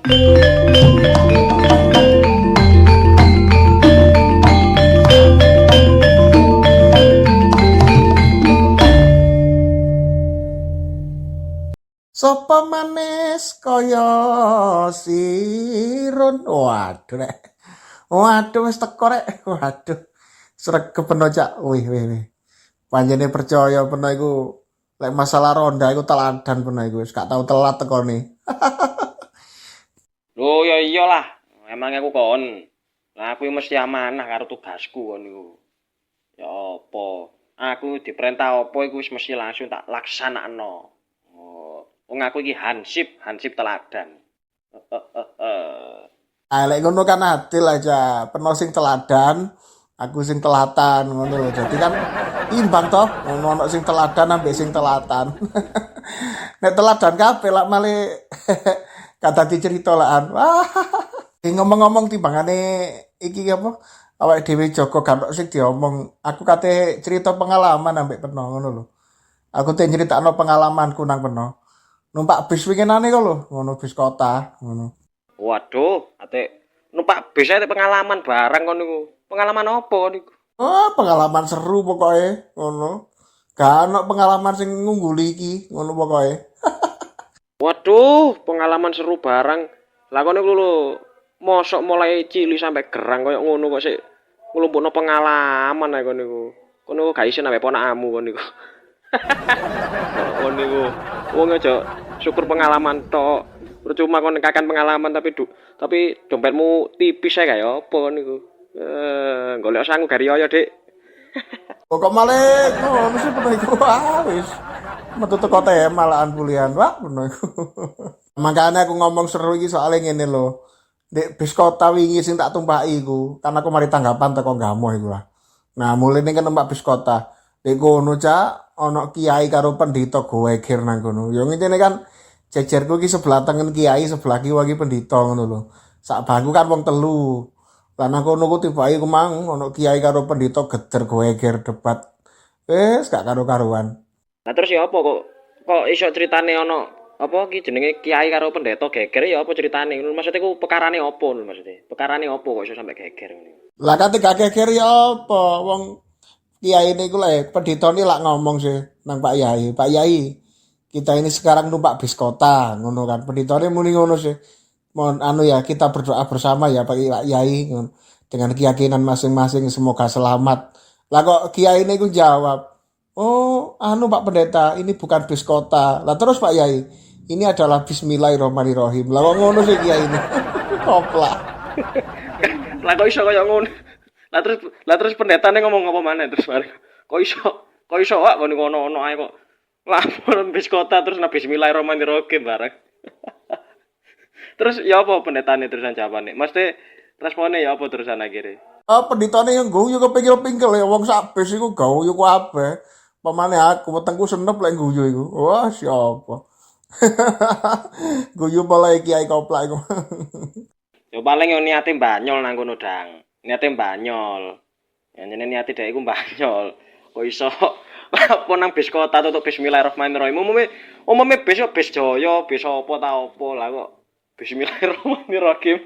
Sopo manis kaya sirun. Waduh rek. Waduh wis teko rek. Waduh. Sregep peno cak. Wih. Panjene percaya peno iku lek masalah ronda iku teladan peno iku wis gak tau telat tekone. Loh ya iyalah, emang aku kon. Lah aku mesti amanah karo tugasku kon niku. Ya apa? Aku diperintah apa iku wis mesti langsung tak laksanakno. Oh, wong aku iki hansip teladan. Lek ngono kan adil aja. Peno sing teladan, aku sing telatan ngono lho. Jadi kan imbang toh, ngono ono sing teladan ambek sing telatan. Nek teladan kabeh lak male kata dicerita lakan. Wah, ngomong-ngomong timbangane iki apa? Awake dhewe Joko gak sing diomong. Aku kate cerita pengalaman ambek Peno ngono lho. Aku teh nyeritakno pengalamanku nang Peno. Numpak bis winginane kok lho, ngono bis kota, ngono. Waduh, ate numpak bis ate pengalaman barang kon niku. Pengalaman apa kon niku? Oh, pengalaman seru pokoknya, ngono. Gak ono pengalaman sing ngungguli iki, ngono pokoknya. Waduh, pengalaman seru barang. Lah kon niku lho, mosok mulai cilik sampai gerang koyo ngono kok sik nglumpukno pengalaman ae kon niku. Kon niku gak isin ambek ponakmu kon niku. Kon niku wong aja syukur pengalaman tok. Percuma kon kakan pengalaman tapi dompetmu tipis ae kaya apa kon niku. Golek sangu gariyo Dik. Kok malah ngono sih Peno iku. Wis. Metu teko malahan kuliah. Wah, Peno iku. Makanya aku ngomong seru iki soalnya ngene lho. Dek bis kota wingi sing tak tumpaki iku, kan aku mari tanggapan teko Gamoh iku lah. Nah, mulai ini kan numpak bis kota. Dek kono cak ono kiai karo pendhita goweger nang kono. Ya ngene kan jejerku iki sebelah tengen kiai, sebelah kiwa iki pendhita ngono lho. Sak bangku kan wong telu. Lah nang kono ku tibake ku mang ono kiai karo pendhita geder goweger debat. Wis gak karo-karuan. Lah terus ya apa kok iso ceritane ono apa ki jenenge kiai karo pendeta geger ya apa ceritane? Maksudnya ku pekarane apa lho maksudnya? Pekarane apa kok iso sampe geger ngene? Lah kate gak geger ya apa? Wong kiai niku lek pendhita ni lak ngomong sih nang Pak Yai. Pak Yai, kita ini sekarang numpak bis kota, ngono kan. Pendhitane muni ngono sih. Mohon anu ya, kita berdoa bersama ya Pak Yai ngono. Dengan keyakinan masing-masing semoga selamat. Lah kok kiai niku jawab, "Oh, anu Pak Pendeta, ini bukan bis kota." Lah terus Pak Yai, "Ini adalah Bismillahirrahmanirrahim." Lah kok ngono sih kiai ini. Kopla. Lah kok iso kaya ngono? Lah terus pendetane ngomong apa maneh terus bareng. Kok iso wak kon ngono-ngono ae kok. Lapor bis kota terus nabi Bismillahirrahmanirrahim bareng. Terus ya apa pendetane terusan jawabane? Mesti responnya ya apa terusan akhirnya? Pendhitane yang guyu kepingkel-pingkel ya wong sak bis iku guyu kabeh. Pemane aku wetengku senep lek guyu iku. Wah, siapa? Guyu mulai kiai koplak iku. Yo paling yo niate mbanyol nang kono dang. Niate mbanyol. Ya jenenge niate dhek iku mbanyol. Kok iso apa nang bis kota tutuk Bismillahirrahmanirrahim. Umume bis yo bis Jaya, bis apa ta apa lah kok Bismillahirrahmanirrahim.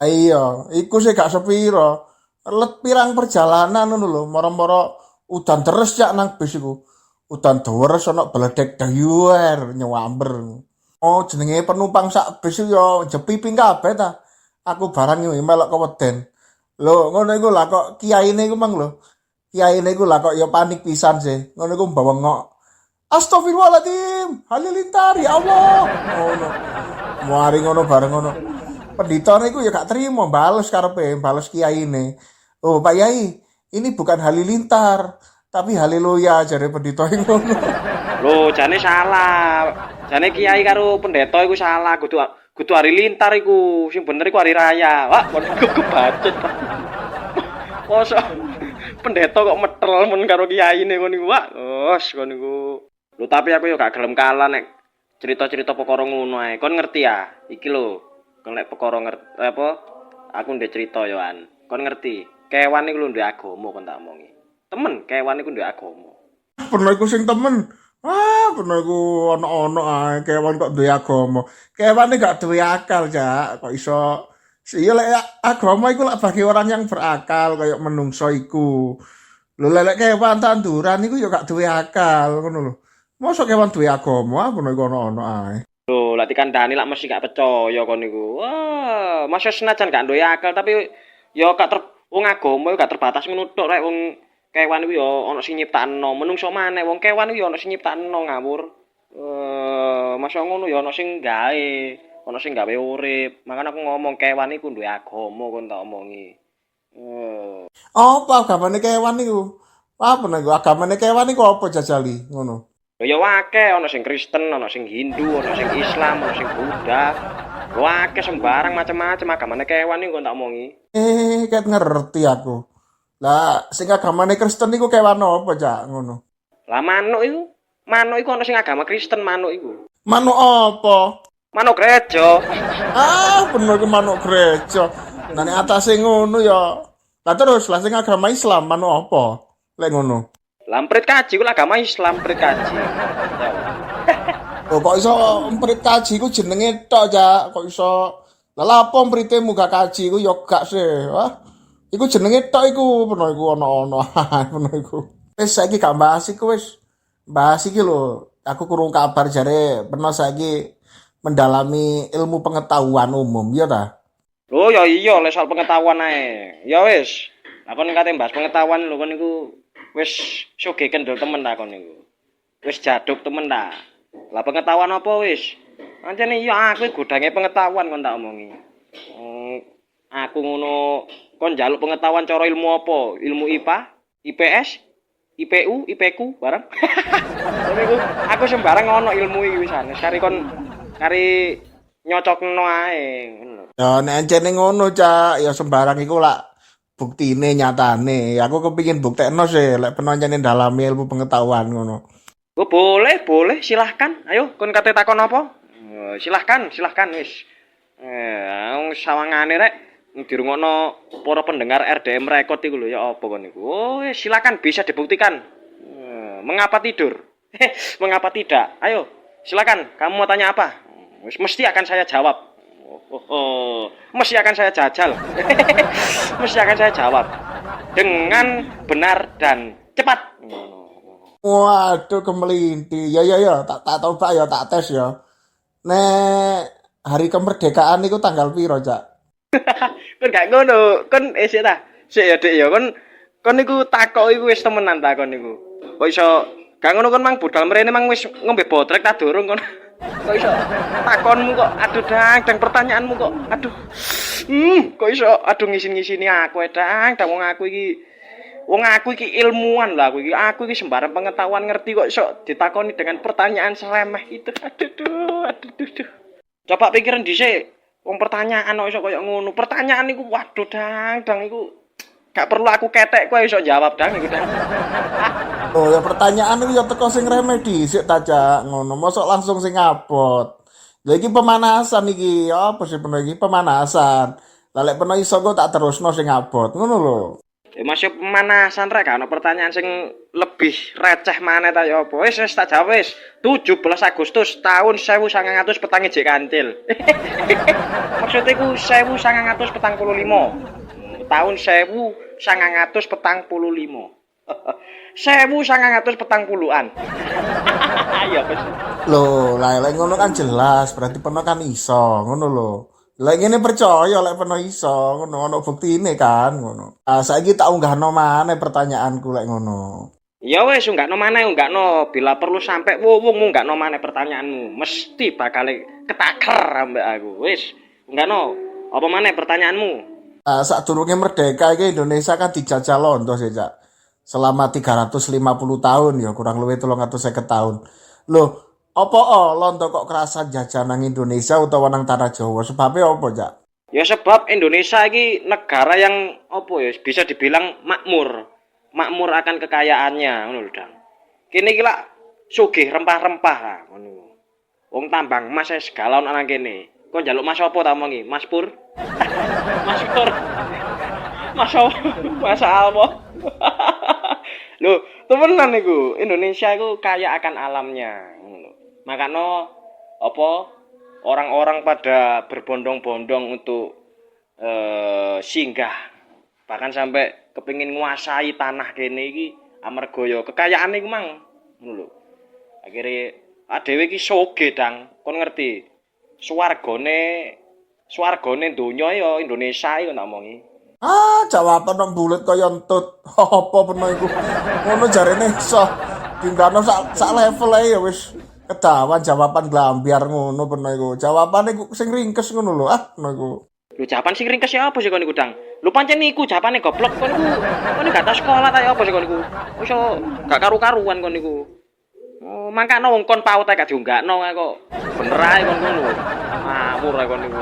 Iya, iku sih gak sepiro. Let pirang perjalanan ngono lho, moro-moro udan deres cak nang bis iku. Udan deres ana bledek dayuer nyewamber. Oh, jenenge penumpang sak bis yo jepiping kabeh ta. Aku barang yo melok keweden. Lho, ngono iku lah kok kiyaine iku mang lho. Kiyaine iku lah kok yo panik pisan sih. Ngono iku bawa ngok. Astagfirullahaladzim, halilintar ya Allah. Ngono. Mari ngono bareng ngono. Pendhitane iku ya gak terima bales karepe, bales kiyaine. Oh, Pak Yai, ini bukan halilintar, tapi haleluya jare pendhita iku. Lho, jane salah. Jane kiai karo pendeta iku salah, kudu hari lintar iku. Sing bener iku hari raya. Wah, kon kebacet. Mosok pendeta kok metel men karo kiyaine ngono iku, Wak. Wes kon niku. Lho, tapi aku yo gak gelem kalah nek cerita-cerita perkara ngono ae. Kon ngerti ya? Iki lho. Kon nek perkara ngerti apa? Aku ndek cerita yo an. Kon ngerti? Kewan iku lho ndek agama kon tak omongi. Temen, kewan iku ndek agama. Pernah iku sing temen. Bener iku ono-ono ae kewan kok duwe agama. Kewan iki gak duwe akal, Cak. Kok iso iya lek agama iku lek bagi orang yang berakal kayak menungso iku. Lho lek kewan tanduran iku ya gak duwe akal ngono lho. Mosok kewan duwe agama, bener iku ono-ono ae. Lho, lek dikandani lak mesti gak percaya kon niku. Wah, masa senajan gak duwe akal tapi ya gak wong agama gak terbatas ngono tok rek wong kewan iku ya ana sing nyiptakno, menungso maneh wong kewan iku ya ana sing nyiptakno ngawur. Masa ngono ya ana sing gawe, ana sing gawe urip. Makane aku ngomong kewan iku duwe agama kon tak omongi. Apa agamane kewan iku? Apa nek agamane kewan iku apa jajali ngono? Ya akeh ana sing Kristen, ana sing Hindu, ana sing Islam, ana sing Buddha. Akeh sembarang macam-macam agamane kewan iku kon tak omongi. Ket ngerti aku. Lah sing agamane Kristen iku kewan apa, Cak? Ngono. Lah manuk iku ana sing agama Kristen manuk iku. Manuk apa? Manuk gereja. Bener ke manuk gereja. Nah nek atase ngono ya. Lah terus lah sing agama Islam manuk apa? Lek ngono. Lamprit kaji ku agama Islam prit kaji. Oh, kok iso emprit kaji ku jenenge tok, Cak. Kok iso lah lapo emprite muga kaji ku ya gak sih. Wah. Iku jenenge tok iku, bener iku ono-ono. Bener iku. Wis saiki gak bahas iku wis. Bahas iki lho. Aku kurung kabar jare pernah saiki mendalami ilmu pengetahuan umum, ya ta? Oh ya iya lek soal pengetahuan ae. Ya wis. Lah kon kate bahas pengetahuan lho kon niku wis sugih kendel temen ta kon niku. Wis jaduk temen ta. Lah pengetahuan apa wis? Ancene iya aku godange pengetahuan kon tak omongi. Aku ngono kon njaluk pengetahuan cara ilmu apa? Ilmu IPA, IPS, IPU, IPku bareng. Niku aku sembarang ono ilmu iki wisan. Kari kon kari nyocokno ae ngono. Ya nek encene ngono, Cak, ya sembarang iku lak buktine nyatane. Aku kepingin buktekno sih lek penoncene dalami ilmu pengetahuan ngono. Oh, boleh, silahkan. Ayo, kon kate takon apa? Silahkan wis. Sawangane rek dirungokno para pendengar RDM Record iku lho ya apa kon niku. Oh, silahkan bisa dibuktikan. Mengapa tidur? Mengapa tidak? Ayo, silakan. Kamu mau tanya apa? Mesti akan saya jawab. Mesti akan saya jajal. Mesti akan saya jawab dengan benar dan cepat. Waduh kemelinti. Ya tak coba ya tak tes ya. Nek hari kemerdekaan itu tanggal piro, Cak? Kon gak ngono. Kon sik ta. Sik ya, Dik ya. Kon niku takok iku wis temenan ta kon niku. Kok iso gak ngono kon mang budal mrene mang wis ngombe botrek ta durung kon. Kok iso takonmu kok aduh dang pertanyaanmu kok aduh. Kok iso aduh ngisin-ngisini aku dang wong aku iki ilmuwan lah aku iki sembarang pengetahuan ngerti kok iso ditakoni dengan pertanyaan seremeh itu. Aduh. Coba pikiran dhisik. Wong pertanyaan kok iso koyo ngono. Pertanyaan iku waduh dang iku gak perlu aku ketek kowe iso jawab dang iku dang. Oh ya pertanyaan itu ya teko sing remeh dhisik ta, Cak. Ngono mosok langsung sing abot. Lah iki pemanasan iki. Apa sih peno iki pemanasan. Lah lek peno iso kok tak terusno sing abot. Ngono lho. Masih pemanasan rek ana pertanyaan sing lebih receh maneh ta ya apa? Wis tak jawab wis. 17 Agustus tahun 1945 petange jek kantil. Maksudnya iku 1945. Tahun 1945. 1940-an. Ayo wis. Loh, lah lek ngono kan jelas, berarti peno kan iso, ngono lho. Lek ngene percaya lek peno iso, ngono ono buktine kan, ngono. Saiki tak unggahno maneh pertanyaanku lek ngono. Ya wis unggahno maneh, unggahno bila perlu sampai wong unggahno maneh pertanyaanmu, mesti bakal ketaker ambek aku. Wis, unggahno. Apa maneh pertanyaanmu? Sadurunge merdeka iki Indonesia kan dijajah londo sih, Cak. Selama 350 tahun ya, kurang luwih 350 tahun. Loh, apa londo kok kerasa jajah nang Indonesia utawa nang tanah Jawa? Sebabnya apa, Cak? Ya sebab Indonesia ini negara yang apa ya bisa dibilang makmur. Makmur akan kekayaannya ngono lho, Dang. Kene iki lak sugih rempah-rempah lah ngono. Wong tambang emas segala nang kene. Kok njaluk Mas apa ta omongi? Mas Pur? Mas Pur. Masa Allah. Loh, temenan niku. Indonesia iku kaya akan alamnya. Makanya apa orang-orang pada berbondong-bondong untuk singgah. Bahkan sampai kepengin nguasai tanah kene iki amarga ya kekayaan iku mang. Ngono lho. Akhire dhewe iki soge dang. Kon ngerti? Swargane donya ya Indonesia iki tak omongi. Jawaban nang bulet kaya entut. Apa peno iku? Ngono jarene iso. Tinggalno sak level ae ya wis kedawan jawaban glambiar ngono peno iku. Jawabane sing ringkes ngono lho. Ngono iku. Lho jawaban sing ringkes ya apa sih kon niku dang? Lho pancen niku jawabane goblok kon niku. Kon gak tau sekolah ta ya apa sih kon niku? Wis gak karu-karuan kon niku. Oh, mangkane wong kon paut ae gak diunggakno kok. Bener ae kon ngono. Ngawur ae kon niku.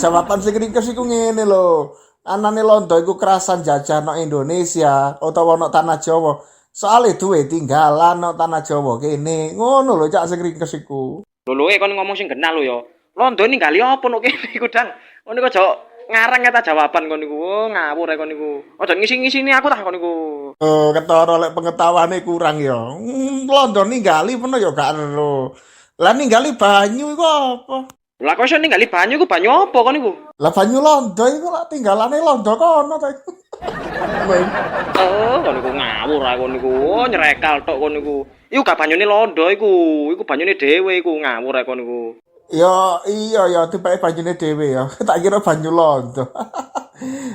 Jawaban sing ringkes iku ngene lho. Anane londo iku kerasan jajah nang Indonesia utawa nang tanah Jawa. Soale duwe tinggalan nang tanah Jawa kene. Ngono lho cak sing ringkes iku. Lho kon ngomong sing genah lho ya. Londo ninggali apa nok kene iku dang? Kon niku aja ngarang eta jawaban kon niku. Ngawur ae kon niku. Aja ngisi-ngisini aku tah kon niku. Ketara lek pengetahuane kurang ya. Londo ninggali peno ya gak ero. Lah ninggali banyu iku apa? Lah kok iso ninggali banyu iku banyu apa kon niku? Lah banyu londo iku lak tinggalane londo kono ta iku. Kon niku ngawur ae kon niku. Nyrekal tok kon niku. Iku gak banyune londo iku. Iku banyune dhewe iku ngawur ae kon niku. Ya iya ya tibake banyune dhewe ya. Tak kira banyu londo.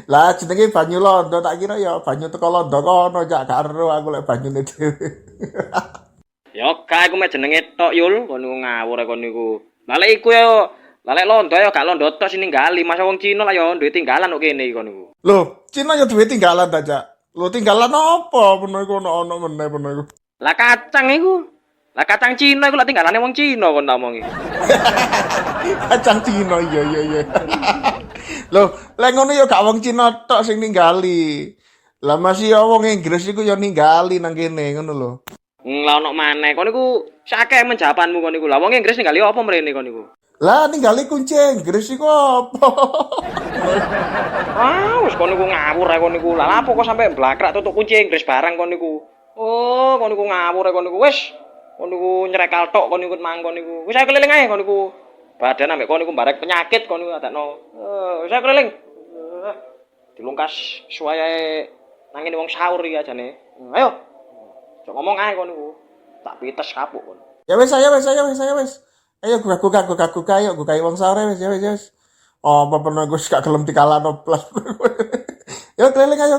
Lah jenenge banyu londo tak kira ya banyu teko londo kono cak gak ero aku lek banyune dhewe. Ya gak iku mek jenenge tok Yul. Kon niku ngawur ae kon niku. Lah lek iku ya lek londo ya gak londo tok sing ninggali. Masa wong Cina lah ya duwe tinggalan kok kene kon niku. Loh, Cina ya duwe tinggalan ta cak? Lho tinggalan apa peno iku ono meneh peno iku. Lah kacang iku. Lah kacang Cina iku lak tinggalane wong Cina kon tak omongi. Kacang Cina iya. Loh, lek ngono ya gak wong Cina tok sing ninggali. Lah masih ya wong Inggris iku ya ninggali nang kene ngono lho. Lah ono maneh kon niku sakeh menjawabanmu kon niku. Lah wong Inggris ninggali apa mrene kon niku? Lah ninggali kunci Inggris iku apa? Wis kon niku ngawur ae kon niku. Lah apa kok sampe blakrak tutuk kunci Inggris barang kon niku? Oh, kon niku ngawur ae kon niku. Wis kon niku nyrekal tok kon niku mang kon niku. Wis ae keliling ae kon niku. Badan ambek kon niku barek penyakit kon niku adakno. Wis ae keliling. Dilungkas suwayae nangin wong sahur iki ajane. Ayo. Cok ngomong ae kon niku. Tak pites kapuk kon. Ya wis. Ayo gugak ayo gugak wong sahur ya wis. Oh, apa pernah gue gak gelem dikalano plus. Yo keliling ayo.